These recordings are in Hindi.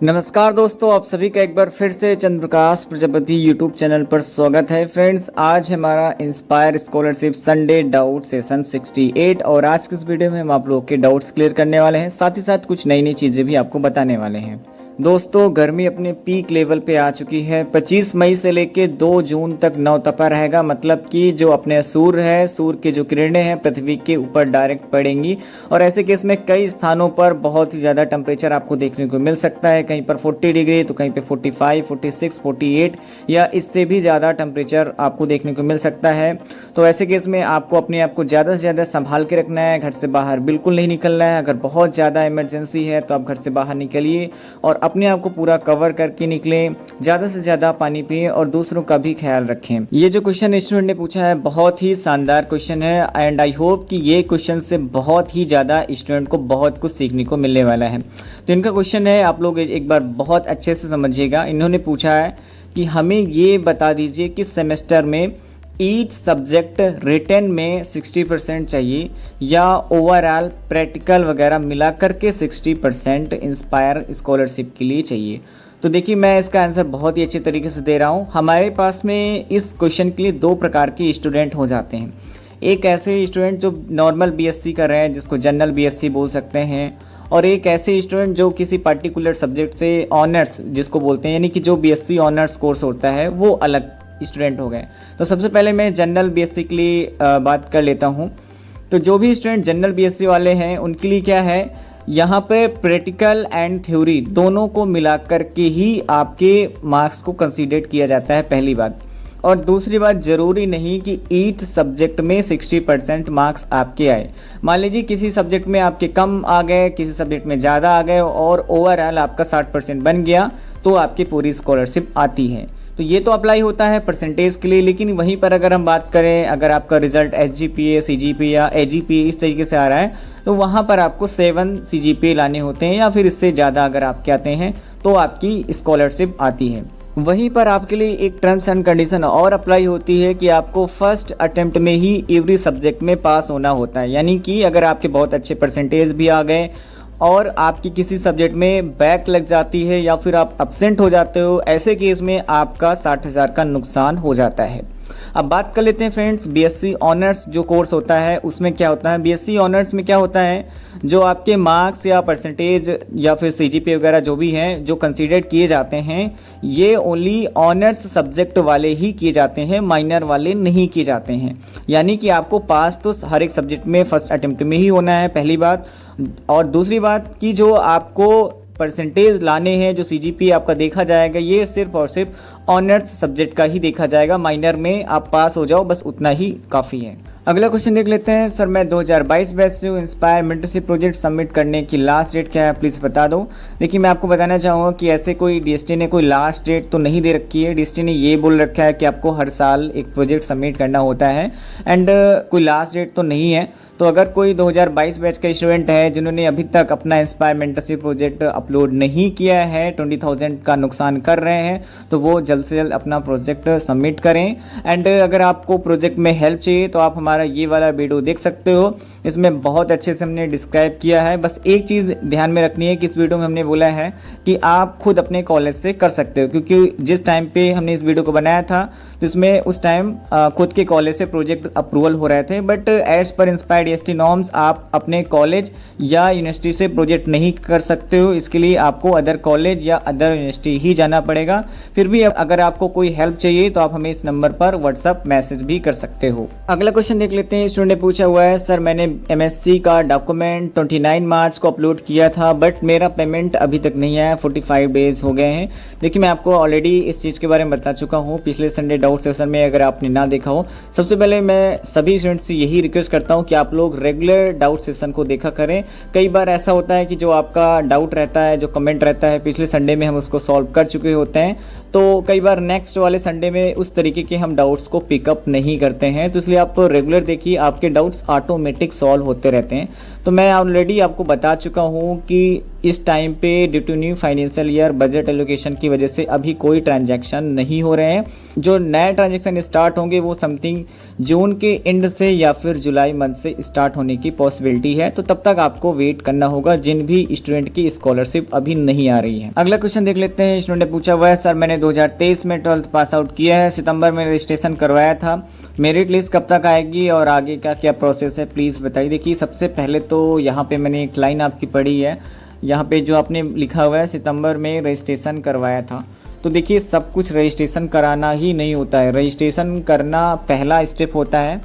नमस्कार दोस्तों, आप सभी का एक बार फिर से चंद्र प्रकाश प्रजापति यूट्यूब चैनल पर स्वागत है। फ्रेंड्स, आज हमारा inspire scholarship Sunday doubt session 68 और आज की इस वीडियो में हम आप लोगों के डाउट्स क्लियर करने वाले हैं, साथ ही साथ कुछ नई नई चीज़ें भी आपको बताने वाले हैं। दोस्तों, गर्मी अपने पीक लेवल पे आ चुकी है। 25 मई से लेकर 2 जून तक नौतपा रहेगा, मतलब कि जो अपने सूर्य है, सूर्य की जो किरणें हैं पृथ्वी के ऊपर डायरेक्ट पड़ेंगी और ऐसे केस में कई स्थानों पर बहुत ही ज़्यादा टेम्परेचर आपको देखने को मिल सकता है। कहीं पर 40 डिग्री तो कहीं पे 45, 46, 48 या इससे भी ज़्यादा टेम्परेचर आपको देखने को मिल सकता है। तो ऐसे केस में आपको अपने आप को ज़्यादा से ज़्यादा संभाल के रखना है। घर से बाहर बिल्कुल नहीं निकलना है। अगर बहुत ज़्यादा इमरजेंसी है तो आप घर से बाहर निकलिए और अपने आप को पूरा कवर करके निकलें। ज़्यादा से ज़्यादा पानी पिएं और दूसरों का भी ख्याल रखें। ये जो क्वेश्चन स्टूडेंट ने पूछा है बहुत ही शानदार क्वेश्चन है एंड आई होप कि ये क्वेश्चन से बहुत ही ज़्यादा स्टूडेंट को बहुत कुछ सीखने को मिलने वाला है। तो इनका क्वेश्चन है, आप लोग एक बार बहुत अच्छे से समझिएगा। इन्होंने पूछा है कि हमें ये बता दीजिए कि सेमेस्टर में ईच सब्जेक्ट रिटन में 60% चाहिए या ओवरऑल प्रैक्टिकल वगैरह मिला करके 60% इंस्पायर स्कॉलरशिप के लिए चाहिए। तो देखिए, मैं इसका आंसर बहुत ही अच्छे तरीके से दे रहा हूँ। हमारे पास में इस क्वेश्चन के लिए 2 प्रकार के स्टूडेंट हो जाते हैं। एक ऐसे स्टूडेंट जो नॉर्मल बीएससी कर रहे हैं, जिसको जनरल बीएससी बोल सकते हैं, और एक ऐसे स्टूडेंट जो किसी पर्टिकुलर सब्जेक्ट से ऑनर्स जिसको बोलते हैं, यानी कि जो बीएससी ऑनर्स कोर्स होता है वो अलग स्टूडेंट हो गए। तो सबसे पहले मैं जनरल बीएससी के लिए बात कर लेता हूँ। तो जो भी स्टूडेंट जनरल बीएससी वाले हैं उनके लिए क्या है, यहाँ पे प्रैक्टिकल एंड थ्योरी दोनों को मिलाकर के ही आपके मार्क्स को कंसीडर किया जाता है, पहली बात। और दूसरी बात, ज़रूरी नहीं कि ईच सब्जेक्ट में 60% मार्क्स आपके आए। मान लीजिए किसी सब्जेक्ट में आपके कम आ गए, किसी सब्जेक्ट में ज़्यादा आ गए और ओवरऑल आपका 60% बन गया तो आपकी पूरी स्कॉलरशिप आती है। तो ये तो अप्लाई होता है परसेंटेज के लिए, लेकिन वहीं पर अगर हम बात करें, अगर आपका रिजल्ट SGPA, CGPA या AGPA इस तरीके से आ रहा है तो वहाँ पर आपको 7 CGPA लाने होते हैं या फिर इससे ज़्यादा अगर आपके आते हैं तो आपकी स्कॉलरशिप आती है। वहीं पर आपके लिए एक टर्म्स एंड कंडीशन और अप्लाई होती है कि आपको फर्स्ट अटेम्प्ट में ही एवरी सब्जेक्ट में पास होना होता है। यानी कि अगर आपके बहुत अच्छे परसेंटेज भी आ गए और आपकी किसी सब्जेक्ट में बैक लग जाती है या फिर आप एब्सेंट हो जाते हो, ऐसे केस में आपका 60,000 का नुकसान हो जाता है। अब बात कर लेते हैं फ्रेंड्स, बीएससी ऑनर्स जो कोर्स होता है उसमें क्या होता है। बीएससी ऑनर्स में क्या होता है, जो आपके मार्क्स या परसेंटेज या फिर CGPA वगैरह जो भी हैं जो कंसीडर किए जाते हैं, ये ओनली ऑनर्स सब्जेक्ट वाले ही किए जाते हैं, माइनर वाले नहीं किए जाते हैं। यानी कि आपको पास तो हर एक सब्जेक्ट में फर्स्ट अटेम्प्ट में ही होना है, पहली बात। और दूसरी बात कि जो आपको परसेंटेज लाने हैं, जो CGPA आपका देखा जाएगा, ये सिर्फ और सिर्फ ऑनर्स सब्जेक्ट का ही देखा जाएगा। माइनर में आप पास हो जाओ, बस उतना ही काफ़ी है। अगला क्वेश्चन देख लेते हैं। सर, मैं 2022 बैच से हूँ। इंस्पायर मेंटरशिप प्रोजेक्ट सबमिट करने की लास्ट डेट क्या है, प्लीज़ बता दो। देखिए, मैं आपको बताना चाहूँगा कि ऐसे कोई DST ने कोई लास्ट डेट तो नहीं दे रखी है। DST ने ये बोल रखा है कि आपको हर साल एक प्रोजेक्ट सबमिट करना होता है एंड कोई लास्ट डेट तो नहीं है। तो अगर कोई 2022 बैच का स्टूडेंट है जिन्होंने अभी तक अपना इंस्पायर मेंटरशिप प्रोजेक्ट अपलोड नहीं किया है, 20,000 का नुकसान कर रहे हैं, तो वो जल्द से जल्द अपना प्रोजेक्ट सबमिट करें। एंड अगर आपको प्रोजेक्ट में हेल्प चाहिए तो आप हमारा ये वाला वीडियो देख सकते हो, इसमें बहुत अच्छे से हमने डिस्क्राइब किया है। बस एक चीज़ ध्यान में रखनी है कि इस वीडियो में हमने बोला है कि आप खुद अपने कॉलेज से कर सकते हो, क्योंकि जिस टाइम पे हमने इस वीडियो को बनाया था तो इसमें उस टाइम खुद के कॉलेज से प्रोजेक्ट अप्रूवल हो रहे थे। But as per INSPIRE DST norms आप अपने कॉलेज या यूनिवर्सिटी से प्रोजेक्ट नहीं कर सकते हो। इसके लिए आपको अदर कॉलेज या अदर यूनिवर्सिटी ही जाना पड़ेगा। फिर भी अगर आपको कोई हेल्प चाहिए तो आप हमें इस नंबर पर व्हाट्सअप मैसेज भी कर सकते हो। अगला क्वेश्चन देख लेते हैं। स्टूडेंट ने पूछा हुआ है, सर मैंने MSc का डॉक्यूमेंट 29 मार्च को अपलोड किया था बट मेरा पेमेंट अभी तक नहीं आया, 45 डेज हो गए हैं। देखिए, मैं आपको ऑलरेडी इस चीज़ के बारे में बता चुका हूँ पिछले संडे डाउट सेशन में, अगर आपने ना देखा हो। सबसे पहले मैं सभी स्टूडेंट से यही रिक्वेस्ट करता हूँ कि आप लोग रेगुलर डाउट सेशन को देखा करें। कई बार ऐसा होता है कि जो आपका डाउट रहता है, जो कमेंट रहता है, पिछले संडे में हम उसको सॉल्व कर चुके होते हैं, तो कई बार नेक्स्ट वाले संडे में उस तरीके के हम डाउट्स को पिकअप नहीं करते हैं। तो इसलिए आप रेगुलर देखिए, आपके डाउट्स ऑटोमेटिक सॉल्व होते रहते हैं। तो मैं ऑलरेडी आपको बता चुका हूँ कि इस टाइम पे due to new financial year budget allocation की वजह से अभी कोई ट्रांजैक्शन नहीं हो रहे हैं। जो नए ट्रांजैक्शन स्टार्ट होंगे वो समथिंग जून के एंड से या फिर जुलाई मंथ से स्टार्ट होने की पॉसिबिलिटी है। तो तब तक आपको वेट करना होगा जिन भी स्टूडेंट की स्कॉलरशिप अभी नहीं आ रही है। अगला क्वेश्चन देख लेते हैं। स्टूडेंट ने पूछा हुआ है, सर मैंने 2023 में 12th पास आउट किया है, सितंबर में रजिस्ट्रेशन करवाया था, मेरिट लिस्ट कब तक आएगी और आगे का क्या प्रोसेस है, प्लीज़ बताइए। देखिए सबसे पहले तो यहाँ पे मैंने एक लाइन आपकी पढ़ी है, यहाँ पे जो आपने लिखा हुआ है सितंबर में रजिस्ट्रेशन करवाया था। तो देखिए सब कुछ रजिस्ट्रेशन कराना ही नहीं होता है, रजिस्ट्रेशन करना पहला स्टेप होता है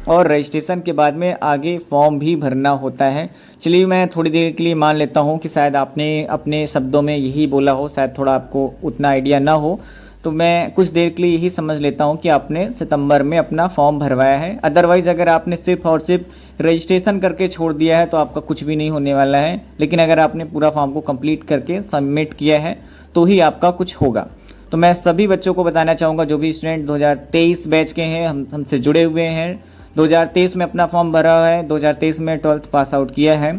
और रजिस्ट्रेशन के बाद में आगे फॉर्म भी भरना होता है। चलिए मैं थोड़ी देर के लिए मान लेता हूँ कि शायद आपने अपने शब्दों में यही बोला हो, शायद थोड़ा आपको उतना आइडिया ना हो, तो मैं कुछ देर के लिए यही समझ लेता हूँ कि आपने सितंबर में अपना फॉर्म भरवाया है। अदरवाइज़ अगर आपने सिर्फ और सिर्फ रजिस्ट्रेशन करके छोड़ दिया है तो आपका कुछ भी नहीं होने वाला है, लेकिन अगर आपने पूरा फॉर्म को कंप्लीट करके सबमिट किया है तो ही आपका कुछ होगा। तो मैं सभी बच्चों को बताना चाहूँगा जो भी स्टूडेंट 2023 बैच के हैं, हमसे जुड़े हुए हैं, 2023 में अपना फॉर्म भरा हुआ है, 2023 में 12th पास आउट किया है,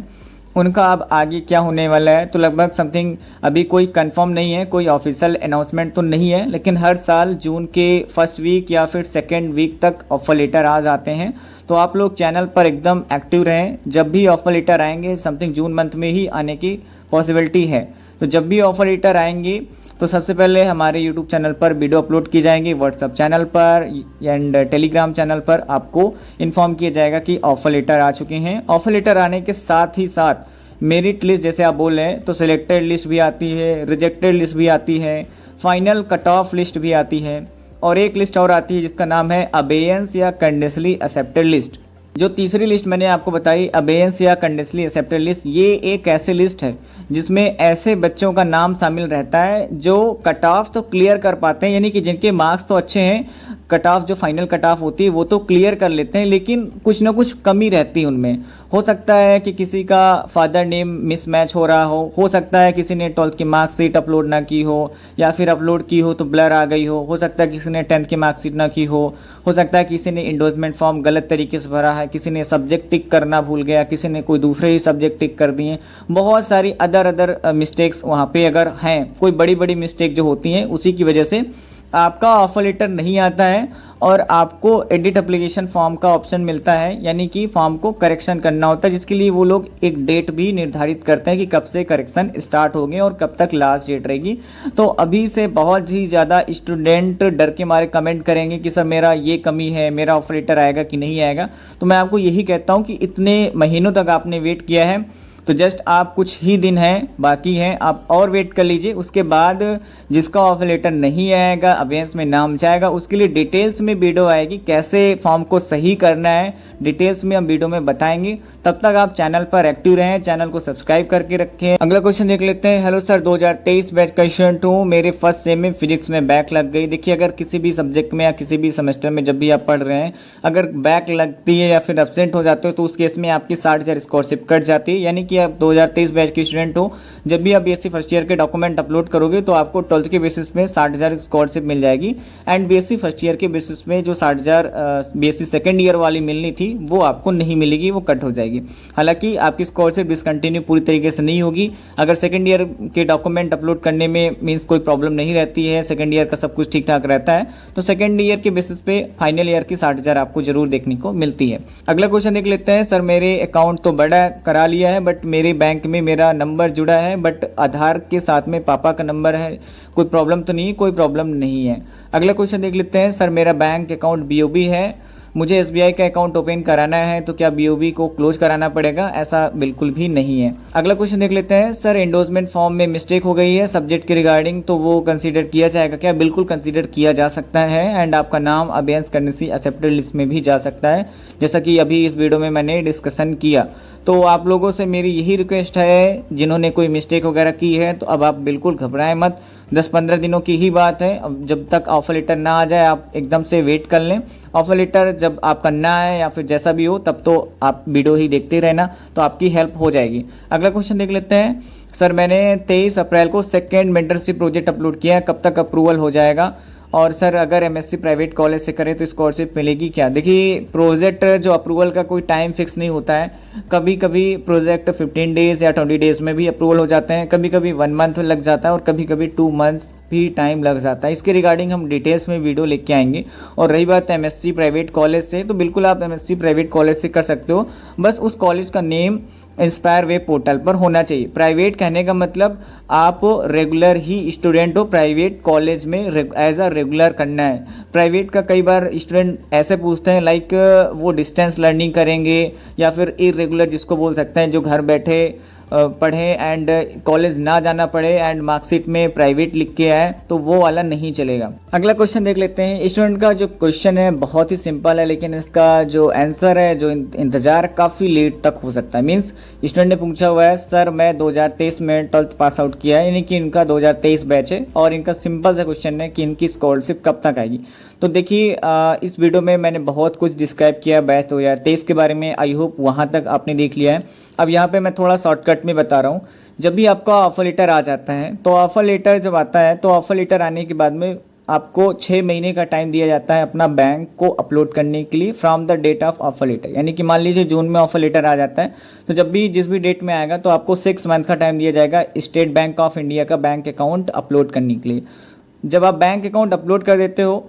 उनका अब आगे क्या होने वाला है तो लगभग समथिंग अभी कोई कंफर्म नहीं है, कोई ऑफिशियल अनाउंसमेंट तो नहीं है, लेकिन हर साल जून के फर्स्ट वीक या फिर सेकेंड वीक तक ऑफर लेटर आ जाते हैं। तो आप लोग चैनल पर एकदम एक्टिव रहें, जब भी ऑफर लेटर आएंगे समथिंग जून मंथ में ही आने की पॉसिबिलिटी है। तो जब भी ऑफर लेटर आएंगे तो सबसे पहले हमारे यूट्यूब चैनल पर वीडियो अपलोड की जाएंगी, व्हाट्सअप चैनल पर एंड टेलीग्राम चैनल पर आपको इन्फॉर्म किया जाएगा कि ऑफर लेटर आ चुके हैं। ऑफर लेटर आने के साथ ही साथ मेरिट लिस्ट जैसे आप बोल रहे हैं तो सिलेक्टेड लिस्ट भी आती है, रिजेक्टेड लिस्ट भी आती है, फाइनल कट ऑफ लिस्ट भी आती है और एक लिस्ट और आती है जिसका नाम है अबेयंस या कंडीशनली एक्सेप्टेड लिस्ट। जो तीसरी लिस्ट मैंने आपको बताई अबेयंस या कंडीशनली एक्सेप्टेड लिस्ट, ये एक ऐसे लिस्ट है जिसमें ऐसे बच्चों का नाम शामिल रहता है जो कट ऑफ तो क्लियर कर पाते हैं, यानी कि जिनके मार्क्स तो अच्छे हैं, कट ऑफ जो फाइनल कट ऑफ होती है वो तो क्लियर कर लेते हैं, लेकिन कुछ ना कुछ कमी रहती है उनमें। हो सकता है कि किसी का फादर नेम मिसमैच हो रहा हो सकता है किसी ने 12th की मार्कशीट अपलोड ना की हो या फिर अपलोड की हो तो ब्लर आ गई हो सकता है किसी ने 10th की मार्कशीट ना की हो सकता है किसी ने इंडोर्समेंट फॉर्म गलत तरीके से भरा है, किसी ने सब्जेक्ट टिक करना भूल गया, किसी ने कोई दूसरे ही सब्जेक्ट टिक कर दिए, बहुत सारी अदर मिस्टेक्स वहाँ पे अगर हैं, कोई बड़ी बड़ी मिस्टेक जो होती हैं उसी की वजह से आपका ऑफर लेटर नहीं आता है और आपको एडिट एप्लीकेशन फॉर्म का ऑप्शन मिलता है, यानी कि फॉर्म को करेक्शन करना होता है, जिसके लिए वो लोग एक डेट भी निर्धारित करते हैं कि कब से करेक्शन स्टार्ट होंगे और कब तक लास्ट डेट रहेगी। तो अभी से बहुत ही ज़्यादा स्टूडेंट डर के मारे कमेंट करेंगे कि सर मेरा ये कमी है, मेरा ऑफर लेटर आएगा कि नहीं आएगा। तो मैं आपको यही कहता हूँ कि इतने महीनों तक आपने वेट किया है तो जस्ट आप कुछ ही दिन हैं बाकी हैं, आप और वेट कर लीजिए। उसके बाद जिसका ऑफर लेटर नहीं आएगा, अबेयंस में नाम जाएगा, उसके लिए डिटेल्स में वीडियो आएगी, कैसे फॉर्म को सही करना है डिटेल्स में हम वीडियो में बताएंगे। तब तक आप चैनल पर एक्टिव रहें, चैनल को सब्सक्राइब करके रखें। अगला क्वेश्चन देख लेते हैं। हेलो सर, 2023 बैच का स्टूडेंट हूँ, मेरे फर्स्ट सेम में फिजिक्स में बैक लग गई। देखिए अगर किसी भी सब्जेक्ट में या किसी भी सेमेस्टर में जब भी आप पढ़ रहे हैं अगर बैक लगती है या फिर एब्सेंट हो जाते हो तो उस केस में आपकी 60,000 स्कॉलरशिप कट जाती है। यानी कि आप 2023 बैच के स्टूडेंट हो, जब भी आप बीएससी फर्स्ट ईयर के डॉक्यूमेंट अपलोड करोगे तो आपको 12th के बेसिस में 60,000 स्कॉलरशिप मिल जाएगी एंड बीएससी फर्स्ट ईयर के बेसिस में जो 60,000 बीएससी सेकेंड ईयर वाली मिलनी थी वो आपको नहीं मिलेगी, वो कट हो जाएगी। हालांकि आपकी स्कॉलरशिप डिसकंटिन्यू पूरी तरीके से नहीं होगी। अगर सेकेंड ईयर के डॉक्यूमेंट अपलोड करने में मीन्स कोई प्रॉब्लम नहीं रहती है, सेकेंड ईयर का सब कुछ ठीक ठाक रहता है, तो सेकेंड ईयर के बेसिस पे फाइनल ईयर की 60,000 आपको जरूर देखने को मिलती है। अगला क्वेश्चन देख लेते हैं। सर मेरे अकाउंट तो बड़ा करा लिया है बट मेरे बैंक में मेरा नंबर जुड़ा है बट आधार के साथ में पापा का नंबर है, कोई प्रॉब्लम तो नहीं? कोई प्रॉब्लम नहीं है। अगला क्वेश्चन देख लेते हैं। सर मेरा बैंक अकाउंट बीओबी है, मुझे एसबीआई का अकाउंट ओपन कराना है तो क्या बीओबी को क्लोज कराना पड़ेगा? ऐसा बिल्कुल भी नहीं है। अगला क्वेश्चन देख लेते हैं। सर एंडोर्समेंट फॉर्म में मिस्टेक हो गई है सब्जेक्ट के रिगार्डिंग, तो वो कंसीडर किया जाएगा क्या? बिल्कुल कंसीडर किया जा सकता है एंड आपका नाम अबेयंस कंडीशनली एक्सेप्टेड लिस्ट में भी जा सकता है, जैसा कि अभी इस वीडियो में मैंने डिस्कशन किया। तो आप लोगों से मेरी यही रिक्वेस्ट है, जिन्होंने कोई मिस्टेक वगैरह की है तो अब आप बिल्कुल घबराएं मत, 10-15 दिनों की ही बात है। अब जब तक ऑफर लेटर ना आ जाए आप एकदम से वेट कर लें। ऑफर लेटर जब आपका ना आए या फिर जैसा भी हो तब तो आप वीडियो ही देखते रहना, तो आपकी हेल्प हो जाएगी। अगला क्वेश्चन देख लेते हैं। सर मैंने 23 अप्रैल को सेकेंड मेंटरशिप प्रोजेक्ट अपलोड किया है, कब तक अप्रूवल हो जाएगा और सर अगर एमएससी प्राइवेट कॉलेज से करें तो स्कॉलरशिप मिलेगी क्या? देखिए, प्रोजेक्ट जो अप्रूवल का कोई टाइम फिक्स नहीं होता है। कभी कभी प्रोजेक्ट 15 डेज़ या 20 डेज़ में भी अप्रूवल हो जाते हैं, कभी कभी 1 मंथ लग जाता है और कभी कभी 2 मंथ्स भी टाइम लग जाता है। इसके रिगार्डिंग हम डिटेल्स में वीडियो लेके आएंगे। और रही बात एमएससी प्राइवेट कॉलेज से, तो बिल्कुल आप एमएससी प्राइवेट कॉलेज से कर सकते हो, बस उस कॉलेज का नेम इंस्पायर वेब पोर्टल पर होना चाहिए। प्राइवेट कहने का मतलब आप रेगुलर ही स्टूडेंट हो, प्राइवेट कॉलेज में एज अ रेगुलर करना है। प्राइवेट का कई बार स्टूडेंट ऐसे पूछते हैं लाइक वो डिस्टेंस लर्निंग करेंगे या फिर इरेगुलर जिसको बोल सकते हैं, जो घर बैठे पढ़े एंड कॉलेज ना जाना पड़े एंड मार्कशीट में प्राइवेट लिख के आए, तो वो वाला नहीं चलेगा। अगला क्वेश्चन देख लेते हैं। स्टूडेंट का जो क्वेश्चन है बहुत ही सिंपल है, लेकिन इसका जो आंसर है, जो इंतजार काफ़ी लेट तक हो सकता है। मीन्स स्टूडेंट ने पूछा हुआ है, सर मैं 2023 में 12th पास आउट किया है, यानी कि इनका 2023 बैच है और इनका सिंपल सा क्वेश्चन है कि इनकी स्कॉलरशिप कब तक आएगी। तो देखिए, इस वीडियो में मैंने बहुत कुछ डिस्क्राइब किया बैच 2023 के बारे में। आई होप वहाँ तक आपने देख लिया है। अब यहाँ पे मैं थोड़ा शॉर्टकट में बता रहा हूँ। जब भी आपका ऑफर लेटर आ जाता है, तो ऑफर लेटर जब आता है तो ऑफर लेटर आने के बाद में आपको 6 महीने का टाइम दिया जाता है अपना बैंक को अपलोड करने के लिए from the date of offer letter. यानी कि मान लीजिए जून में ऑफर लेटर आ जाता है, तो जब भी जिस भी डेट में आएगा तो आपको 6 मंथ का टाइम दिया जाएगा स्टेट बैंक ऑफ इंडिया का बैंक अकाउंट अपलोड करने के लिए। जब आप बैंक अकाउंट अपलोड कर देते हो,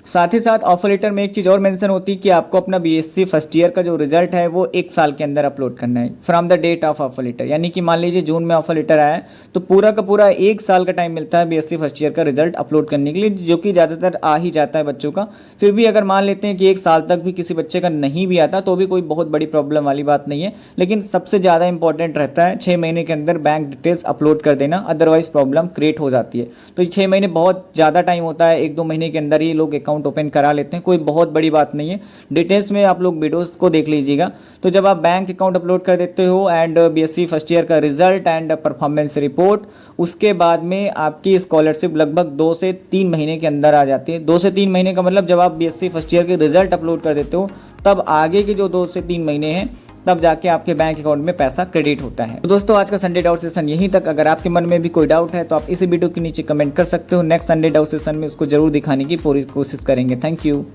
साथ ही साथ ऑफर लेटर में एक चीज़ और मेंशन होती है कि आपको अपना बीएससी फर्स्ट ईयर का जो रिजल्ट है वो 1 साल के अंदर अपलोड करना है from the date of offer letter. यानी कि मान लीजिए जून में ऑफर लेटर आया है, तो पूरा का पूरा 1 साल का टाइम मिलता है बीएससी फर्स्ट ईयर का रिजल्ट अपलोड करने के लिए, जो कि ज़्यादातर आ ही जाता है बच्चों का। फिर भी अगर मान लेते हैं कि 1 साल तक भी किसी बच्चे का नहीं भी आता, तो भी कोई बहुत बड़ी प्रॉब्लम वाली बात नहीं है। लेकिन सबसे ज़्यादा इंपॉर्टेंट रहता है 6 महीने के अंदर बैंक डिटेल्स अपलोड कर देना, अदरवाइज प्रॉब्लम क्रिएट हो जाती है। तो 6 महीने बहुत ज़्यादा टाइम होता है, 1-2 महीने के अंदर ही लोग अकाउंट ओपन करा लेते हैं, कोई बहुत बड़ी बात नहीं है। डिटेल्स में आप लोग वीडियोस को देख लीजिएगा। तो जब आप बैंक अकाउंट अपलोड कर देते हो एंड बीएससी फर्स्ट ईयर का रिजल्ट एंड परफॉर्मेंस रिपोर्ट, उसके बाद में आपकी स्कॉलरशिप लगभग 2 से 3 महीने के अंदर आ जाती है। 2 से 3 महीने का मतलब जब आप बीएससी फर्स्ट ईयर के रिजल्ट अपलोड कर देते हो, तब आगे के जो 2 से 3 महीने हैं, तब जाके आपके बैंक अकाउंट में पैसा क्रेडिट होता है। तो दोस्तों, आज का संडे डाउट सेशन यहीं तक। अगर आपके मन में भी कोई डाउट है तो आप इसी वीडियो के नीचे कमेंट कर सकते हो। नेक्स्ट संडे डाउट सेशन में उसको जरूर दिखाने की पूरी कोशिश करेंगे। Thank you.